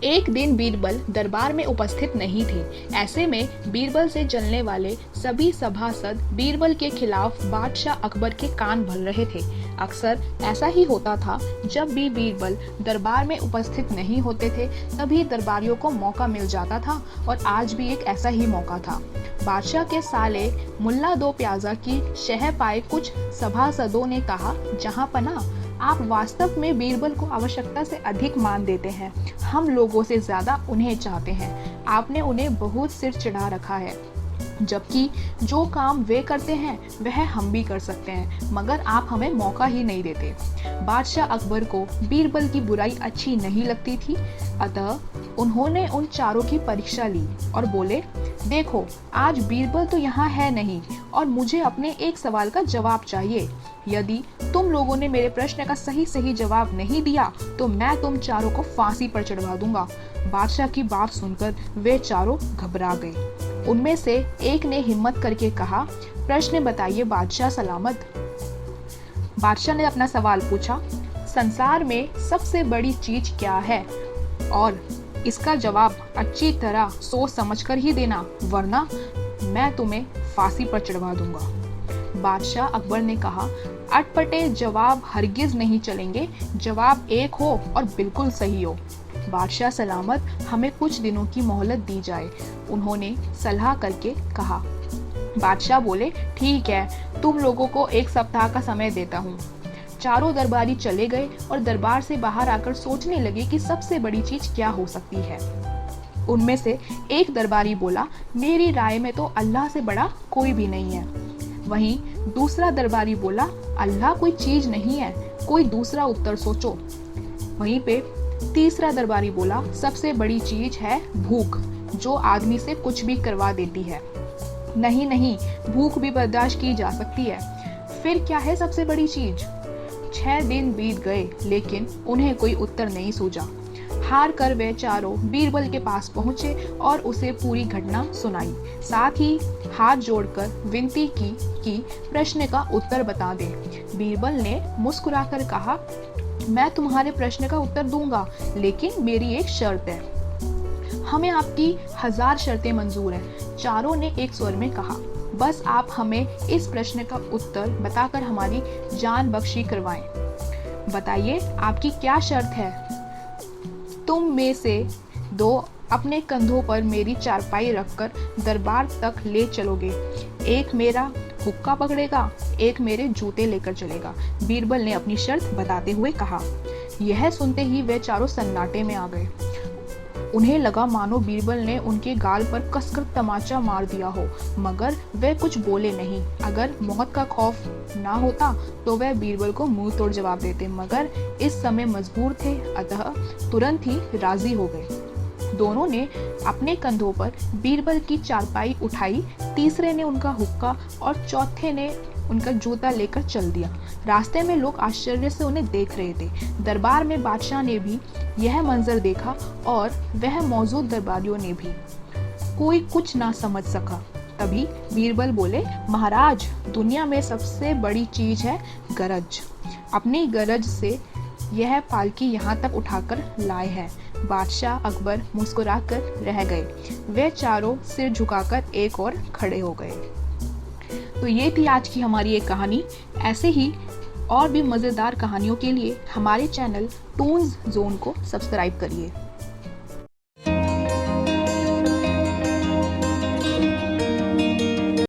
एक दिन बीरबल दरबार में उपस्थित नहीं थे। ऐसे में बीरबल से जलने वाले सभी सभासद बीरबल के खिलाफ बादशाह अकबर के कान भर रहे थे। अक्सर ऐसा ही होता था, जब भी बीरबल दरबार में उपस्थित नहीं होते थे तभी दरबारियों को मौका मिल जाता था, और आज भी एक ऐसा ही मौका था। बादशाह के साले मुल्ला दो प्याजा की शह पाए कुछ सभासदों ने कहा, जहां पना आप वास्तव में बीरबल को आवश्यकता से अधिक मान देते हैं। हम लोगों से ज्यादा उन्हें चाहते हैं। आपने उन्हें बहुत सिर चढ़ा रखा है, जबकि जो काम वे करते हैं वह हम भी कर सकते हैं, मगर आप हमें मौका ही नहीं देते। बादशाह अकबर को बीरबल की बुराई अच्छी नहीं लगती थी, अतः उन्होंने उन चारों की परीक्षा ली और बोले, देखो आज बीरबल तो यहाँ है नहीं और मुझे अपने एक सवाल का जवाब चाहिए। यदि तुम लोगों ने मेरे प्रश्न का सही जवाब नहीं दिया तो मैं तुम चारों को फांसी पर चढ़वा दूंगा। बादशाह की बात सुनकर वे चारों घबरा गए। उनमें से एक ने हिम्मत करके कहा, प्रश्न बताइए बादशाह सलामत। बादशाह ने अपना सवाल पूछा, संसार में सबसे बड़ी चीज क्या है, और इसका जवाब अच्छी तरह सोच समझकर ही देना, वरना मैं तुम्हें फांसी पर चढ़वा दूंगा। बादशाह अकबर ने कहा, अटपटे जवाब हरगिज नहीं चलेंगे, जवाब एक हो और बिल्कुल सही हो। बादशाह सलामत, हमें कुछ दिनों की मोहलत दी जाए, उन्होंने सलाह करके कहा। बादशाह बोले, ठीक है, तुम लोगों को एक सप्ताह का समय देता हूँ। चारों दरबारी चले गए और दरबार से बाहर आकर सोचने लगे कि सबसे बड़ी चीज क्या हो सकती है। उनमें से एक दरबारी बोला, मेरी राय में तो अल्लाह से बड़ा कोई भी नहीं है। वहीं दूसरा दरबारी बोला, अल्लाह कोई चीज नहीं है, कोई दूसरा उत्तर सोचो। वहीं पे तीसरा दरबारी बोला, सबसे बड़ी चीज है भूख, जो आदमी से कुछ भी करवा देती है। नहीं, भूख भी बर्दाश्त की जा सकती है। फिर क्या है सबसे बड़ी चीज? 6 दिन बीत गए लेकिन उन्हें कोई उत्तर नहीं सूझा। हार कर वे चारों बीरबल के पास पहुंचे और उसे पूरी घटना सुनाई। साथ ही हाथ जोड़कर विनती की कि प्रश्न का उत्तर बता दे। बीरबल ने मुस्कुराकर कहा, मैं तुम्हारे प्रश्न का उत्तर दूंगा, लेकिन मेरी एक शर्त है। हमें आपकी 1000 शर्तें मंजूर हैं। चारों ने एक स्वर में कहा, बस आप हमें इस प्रश्न का उत्तर बताकर हमारी जान बख्शी करवाएं। बताइए आपकी क्या शर्त है? तुम में से 2 अपने कंधों पर मेरी चारपाई रखकर दरबार तक ले चलोगे। एक मेरा हुक्का पकड़ेगा, एक मेरे जूते लेकर चलेगा। बीरबल ने अपनी शर्त बताते हुए कहा। यह सुनते ही वे चारों सन्नाटे में आ गए। उन्हें लगा मानो बीरबल ने उनके गाल पर कसकर तमाचा मार दिया हो, मगर वे कुछ बोले नहीं। अगर मौत का खौफ ना होता तो वे बीरबल को मुंह तोड़ जवाब देते, मगर इस समय मजबूर थे, अतः तुरंत ही राजी हो गए। दोनों ने अपने कंधों पर बीरबल की चारपाई उठाई, तीसरे ने उनका हुक्का और चौथे ने उनका जूता लेकर चल दिया। रास्ते में लोग आश्चर्य से उन्हें देख रहे थे। दरबार में बादशाह ने भी यह मंजर देखा और वह मौजूद दरबारियों ने भी। कोई कुछ ना समझ सका। तभी बीरबल बोले, महाराज, दुनिया में सबसे बड़ी चीज है गरज। अपनी गरज से यह पालकी यहाँ तक उठाकर लाए हैं। बादशाह अकबर मुस्कुराकर रह गए। वे चारों सिर झुकाकर एक और खड़े हो गए। तो ये थी आज की हमारी एक कहानी। ऐसे ही और भी मज़ेदार कहानियों के लिए हमारे चैनल टून्स जोन को सब्सक्राइब करिए।